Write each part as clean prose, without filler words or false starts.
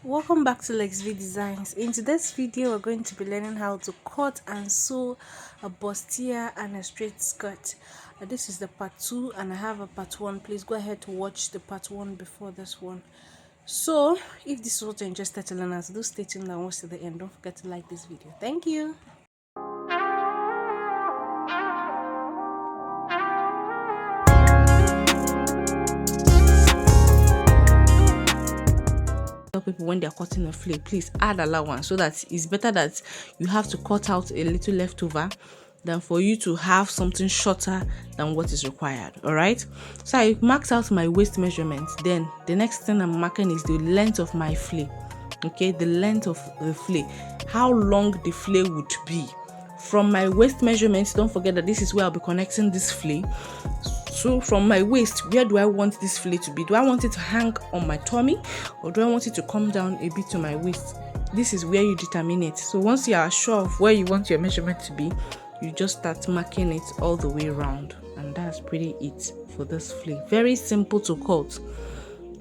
Welcome back to Lexv Designs. In today's video, we're going to be learning how to cut and sew a bustier and a straight skirt. This is the part 2 and I have a part 1. Please go ahead to watch the part 1 before this one. So, if this is what you're interested to learn, do stay tuned and watch to the end. Don't forget to like this video. Thank you. People when they're cutting a flake, please add allowance, so that it's better that you have to cut out a little leftover than for you to have something shorter than what is required. All right, so I marked out my waist measurement. Then the next thing I'm marking is the length of my flake. Okay, the length of the flake, how long the flake would be from my waist measurements. Don't forget that this is where I'll be connecting this flake. So from my waist, where do I want this flake to be? Do I want it to hang on my tummy, or do I want it to come down a bit to my waist? This is where you determine it. So once you are sure of where you want your measurement to be, you just start marking it all the way around, and that's pretty it for this flake. Very simple to cut.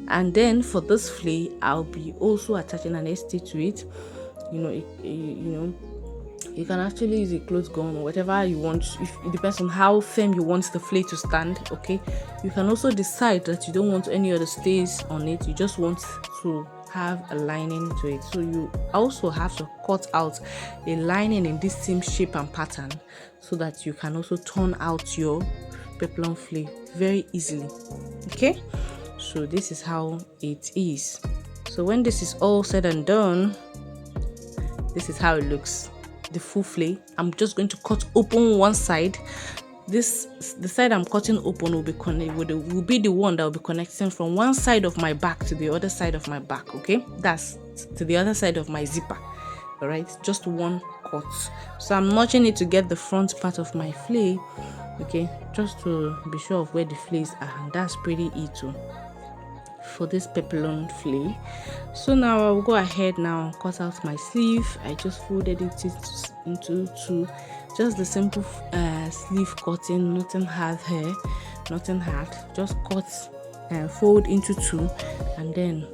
And then for this flake, I'll be also attaching an ST to it. You can actually use a clothes gun or whatever you want. It depends on how firm you want the flake to stand. Okay, you can also decide that you don't want any other stays on it. You just want to have a lining to it. So you also have to cut out a lining in this same shape and pattern, so that you can also turn out your peplum flake very easily. Okay, so this is how it is. So when this is all said and done, this is how it looks. The full flake. I'm just going to cut open one side. The side I'm cutting open will be the one that will be connecting from one side of my back to the other side of my back. Okay, that's to the other side of my zipper. All right, just one cut. So I'm notching it to get the front part of my flake. Okay, just to be sure of where the flakes are, and that's pretty easy for this peplum flake. So now I'll go ahead now cut out my sleeve. I just folded it into two, just the simple sleeve cutting, nothing hard here, nothing hard. Just cut and fold into two, and then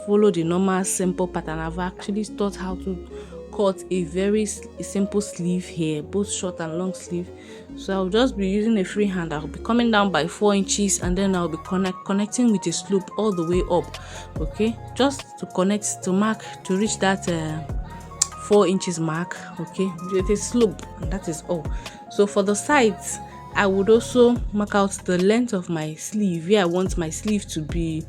follow the normal simple pattern. I've actually taught how to cut a very simple sleeve here, both short and long sleeve. So I'll just be using a free hand. I'll be coming down by 4 inches, and then I'll be connecting with a slope all the way up. Okay, just to connect, to mark, to reach that 4 inches mark. Okay, with a slope, and that is all. So for the sides, I would also mark out the length of my sleeve, where I want my sleeve to be,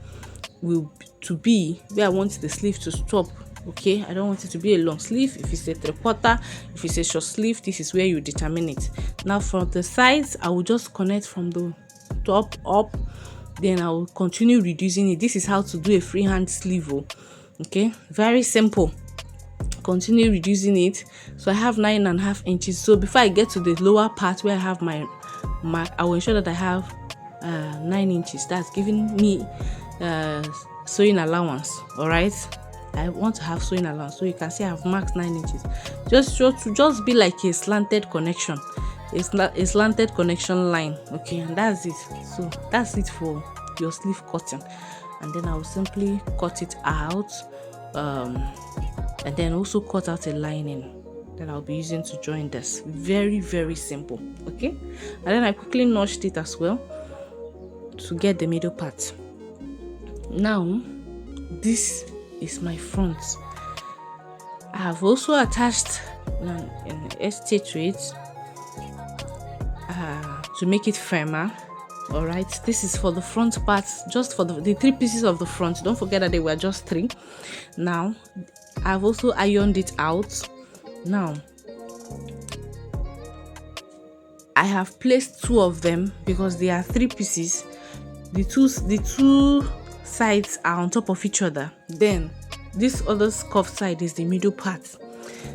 where I want the sleeve to stop. Okay, I don't want it to be a long sleeve. If it's a 3/4, if it's a short sleeve, this is where you determine it. Now for the sides, I will just connect from the top up, then I will continue reducing it. This is how to do a freehand sleeve. Okay, very simple. Continue reducing it. So I have 9.5 inches. So before I get to the lower part where I have my mark, I will ensure that I have 9 inches. That's giving me sewing allowance. All right, I want to have sewing allowance, so you can see I have marked 9 inches. Just be like a slanted connection. It's not a slanted connection line. Okay, and that's it. So that's it for your sleeve cutting. And then I will simply cut it out, and then also cut out a lining that I'll be using to join this. Very, very simple. Okay, and then I quickly notched it as well to get the middle part. Now this is my front. I have also attached an ST to it to make it firmer. All right, this is for the front part, just for the 3 pieces of the front. Don't forget that they were just 3. Now I've also ironed it out. Now I have placed 2 of them because they are 3 pieces. The two sides are on top of each other. Then this other scuff side is the middle part.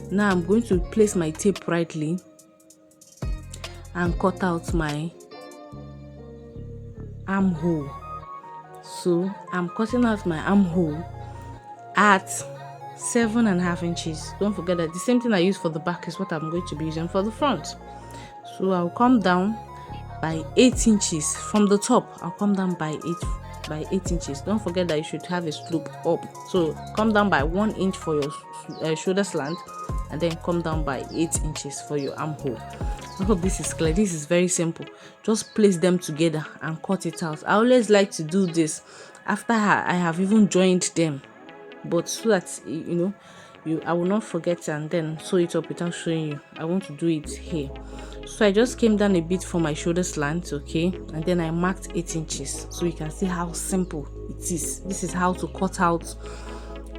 Now I'm going to place my tape rightly and cut out my armhole. So I'm cutting out my armhole at 7.5 inches. Don't forget that the same thing I use for the back is what I'm going to be using for the front. So I'll come down by 8 inches from the top. I'll come down by by 8 inches. Don't forget that you should have a slope up, so come down by 1 inch for your shoulder slant, and then come down by 8 inches for your armhole. I hope this is clear. This is very simple. Just place them together and cut it out. I always like to do this after I have even joined them, but so that I will not forget and then sew it up without showing you. I want to do it here. So I just came down a bit for my shoulder slant, okay, and then I marked 8 inches, so you can see how simple it is. This is how to cut out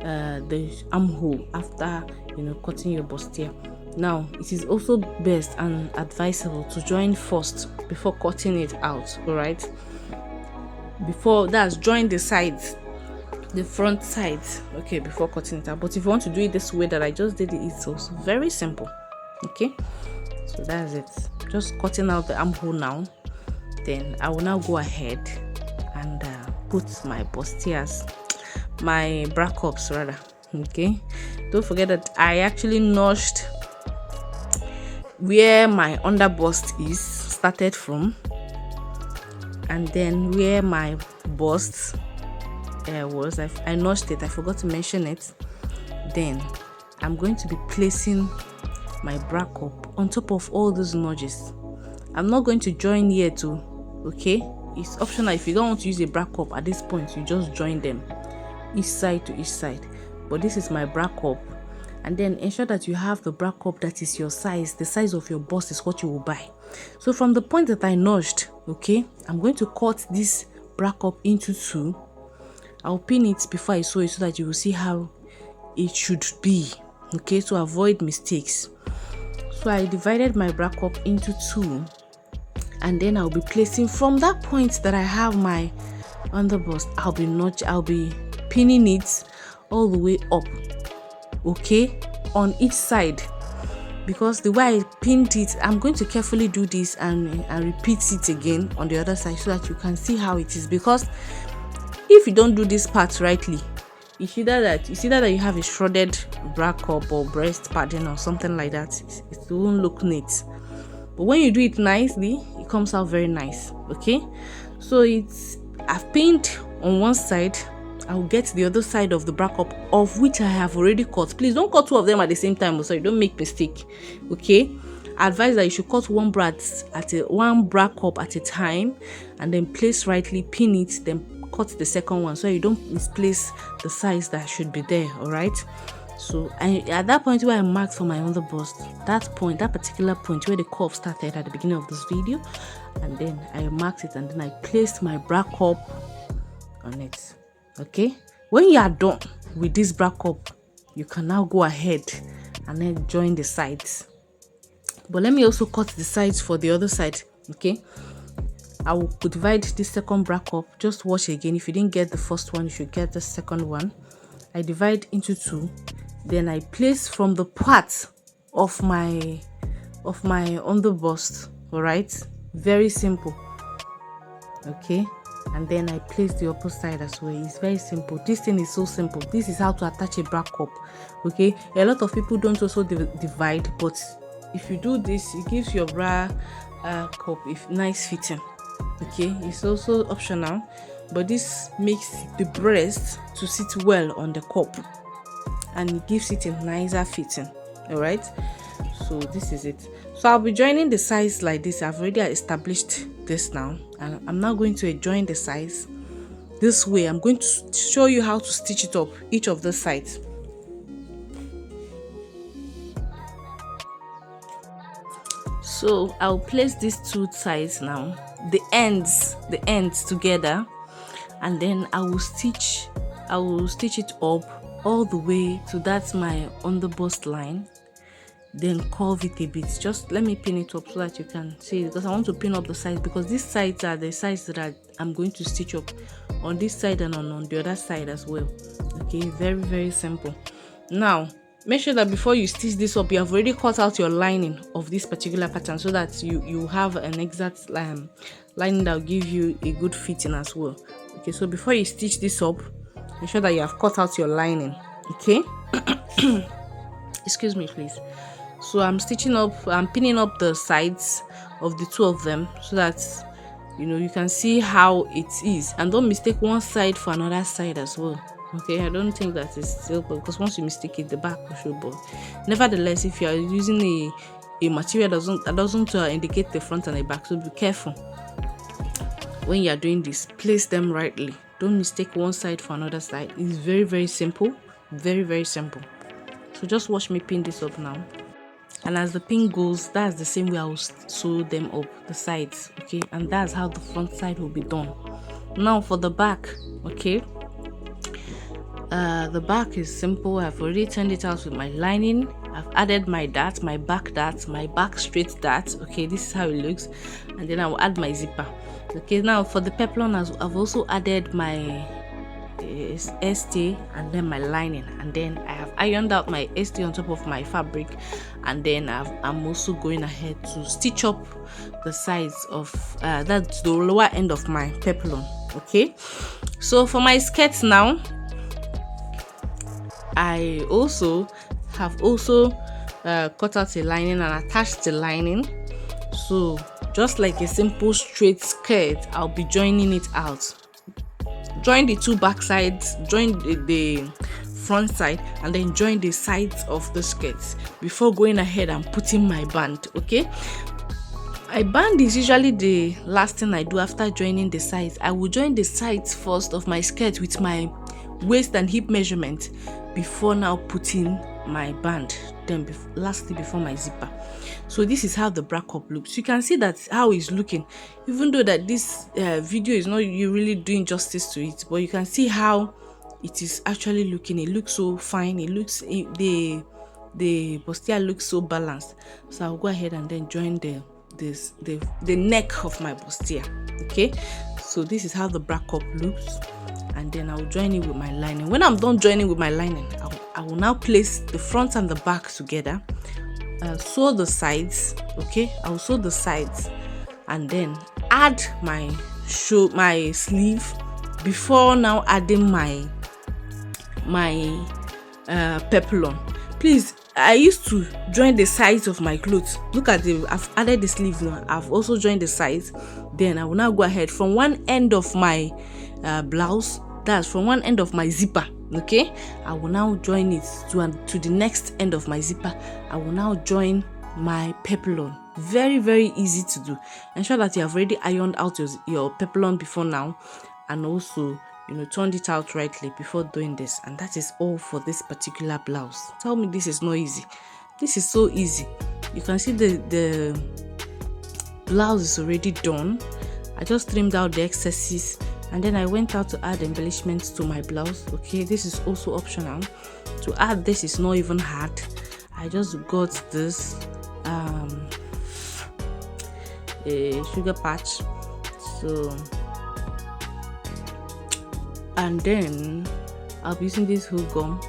the armhole after cutting your bustier. Now it is also best and advisable to join first before cutting it out. All right, join the sides, the front sides, okay, before cutting it out. But if you want to do it this way that I just did it, it's also very simple. Okay, so that's it. Just cutting out the armhole now. Then I will now go ahead and put my bustiers, my bra cups rather. Okay, don't forget that I actually notched where my under bust is started from, and then where my bust was. I notched it. I forgot to mention it. Then I'm going to be placing my bra cup on top of all those notches. I'm not going to join here too. Okay, it's optional. If you don't want to use a bra cup at this point, you just join them each side to each side. But this is my bra cup, and then ensure that you have the bra cup that is your size. The size of your bust is what you will buy. So from the point that I notched, okay, I'm going to cut this bra cup into two. I'll pin it before I sew it so that you will see how it should be, okay, to avoid mistakes. So I divided my bra cup into two, and then I'll be placing from that point that I have my underbust. I'll be pinning it all the way up, okay, on each side, because the way I pinned it, I'm going to carefully do this and repeat it again on the other side so that you can see how it is. Because if you don't do this part rightly, it's either that you have a shredded bra cup or breast padding or something like that. It won't look neat. But when you do it nicely, it comes out very nice. Okay, so I've pinned on one side. I'll get the other side of the bra cup, of which I have already cut. Please don't cut two of them at the same time, so you don't make mistake. Okay, I advise that you should cut one bra cup at a time, and then place rightly, pin it, then cut the second one so you don't misplace the size that should be there. All right, so at that point where I marked for my underbust, that particular point where the curve started at the beginning of this video, and then I marked it, and then I placed my bra cup on it. Okay, when you are done with this bra cup, you can now go ahead and then join the sides. But let me also cut the sides for the other side. Okay, I will divide this second bra cup. Just watch again. If you didn't get the first one, you should get the second one. I divide into two, then I place from the part of my underbust. All right, very simple. Okay, and then I place the upper side as well. It's very simple. This thing is so simple. This is how to attach a bra cup. Okay, a lot of people don't also divide, but if you do this, it gives your bra cup nice fitting. Okay, it's also optional, but this makes the breast to sit well on the cup, and it gives it a nicer fitting. All right, so this is it. So I'll be joining the sides like this. I've already established this now, and I'm now going to join the sides this way. I'm going to show you how to stitch it up, each of the sides. So I'll place these two sides now, the ends together, and then I will stitch it up all the way to that's my underbust line, then curve it a bit. Just let me pin it up so that you can see it, because I want to pin up the sides, because these sides are the sides that I'm going to stitch up on this side and on the other side as well. Okay, very, very simple. Now make sure that before you stitch this up, you have already cut out your lining of this particular pattern, so that you have an exact lining that will give you a good fitting as well. Okay, so before you stitch this up, make sure that you have cut out your lining. Okay, excuse me please. So I'm pinning up the sides of the two of them, so that you can see how it is, and don't mistake one side for another side as well. Okay, I don't think that is still, because once you mistake it, the back will show. But nevertheless, if you are using a material that doesn't indicate the front and the back, so be careful when you are doing this. Place them rightly. Don't mistake one side for another side. It's very, very simple. Very, very simple. So just watch me pin this up now. And as the pin goes, that's the same way I will sew them up, the sides. Okay, and that's how the front side will be done. Now for the back. Okay, the back is simple. I've already turned it out with my lining. I've added my dart, my back straight dart. Okay, this is how it looks. And then I will add my zipper. Okay, now for the peplon, I've also added my ST and then my lining, and then I have ironed out my ST on top of my fabric, and then I'm also going ahead to stitch up the sides of that's the lower end of my peplon. Okay, so for my skirts now, I have cut out a lining and attached the lining. So just like a simple straight skirt, I'll be joining it out. Join the two back sides, join the front side, and then join the sides of the skirts before going ahead and putting my band. Okay, my band is usually the last thing I do after joining the sides. I will join the sides first of my skirt with my waist and hip measurement before now putting my band, then lastly before my zipper. So this is how the backup looks. You can see that how it's looking, even though that this video is not really doing justice to it, but you can see how it is actually looking. It looks so fine. It looks the bustier looks so balanced. So I'll go ahead and then join the neck of my bustier. Okay, so this is how the backup looks, and then I'll join it with my lining. When I'm done joining with my lining, I will now place the front and the back together, sew the sides. Okay, I'll sew the sides and then add my sleeve before now adding my peplon. Please, I used to join the sides of my clothes. Look at I've added the sleeve now. I've also joined the sides. Then I will now go ahead from one end of my blouse, that's from one end of my zipper. Okay, I will now join it to the next end of my zipper. I will now join my peplon. Very, very easy to do. Ensure that you have already ironed out your peplon before now, and also turned it out rightly before doing this. And that is all for this particular blouse. Tell me this is not easy. This is so easy. You can see the blouse is already done. I just trimmed out the excesses, and then I went out to add embellishments to my blouse. Okay, this is also optional. To add this is not even hard. I just got this a sugar patch, so, and then I'll be using this hook gum,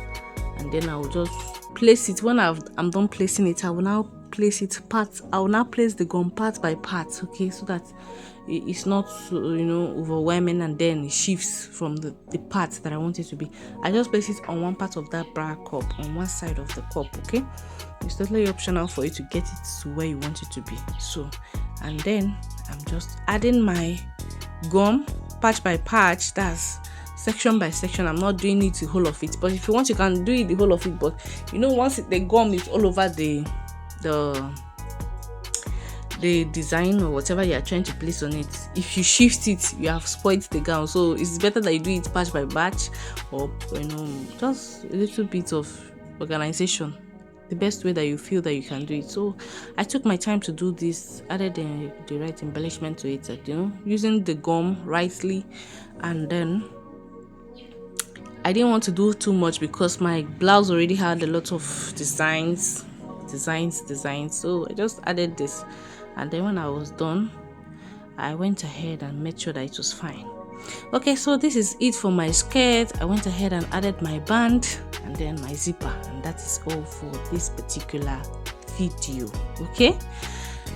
and then I'll just place it. When I'm done placing it, I will now place it I will now place the gum part by part. Okay, so that it's not overwhelming and then it shifts from the part that I want it to be. I just place it on one part of that bra cup, on one side of the cup. Okay, it's totally optional for you to get it to where you want it to be. So, and then I'm just adding my gum patch by patch, that's section by section. I'm not doing it the whole of it, but if you want you can do it the whole of it. But once the gum is all over the design or whatever you are trying to place on it, if you shift it, you have spoiled the gown. So it's better that you do it patch by patch, or just a little bit of organization, the best way that you feel that you can do it. So I took my time to do this, added the right embellishment to it, using the gum rightly. And then I didn't want to do too much because my blouse already had a lot of designs. So I just added this, and then when I was done, I went ahead and made sure that it was fine. Okay, so this is it for my skirt. I went ahead and added my band and then my zipper, and that is all for this particular video. Okay,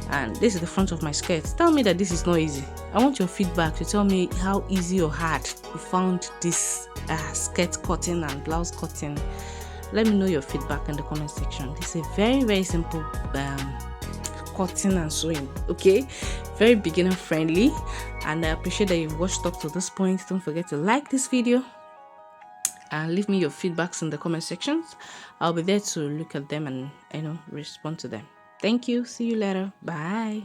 and this is the front of my skirt. Tell me that this is not easy. I want your feedback to tell me how easy or hard you found this skirt cutting and blouse cutting. Let me know your feedback in the comment section. It's a very, very simple cutting and sewing. Okay, very beginner friendly, and I appreciate that you've watched up to this point. Don't forget to like this video and leave me your feedbacks in the comment sections. I'll be there to look at them and respond to them. Thank you. See you later. Bye.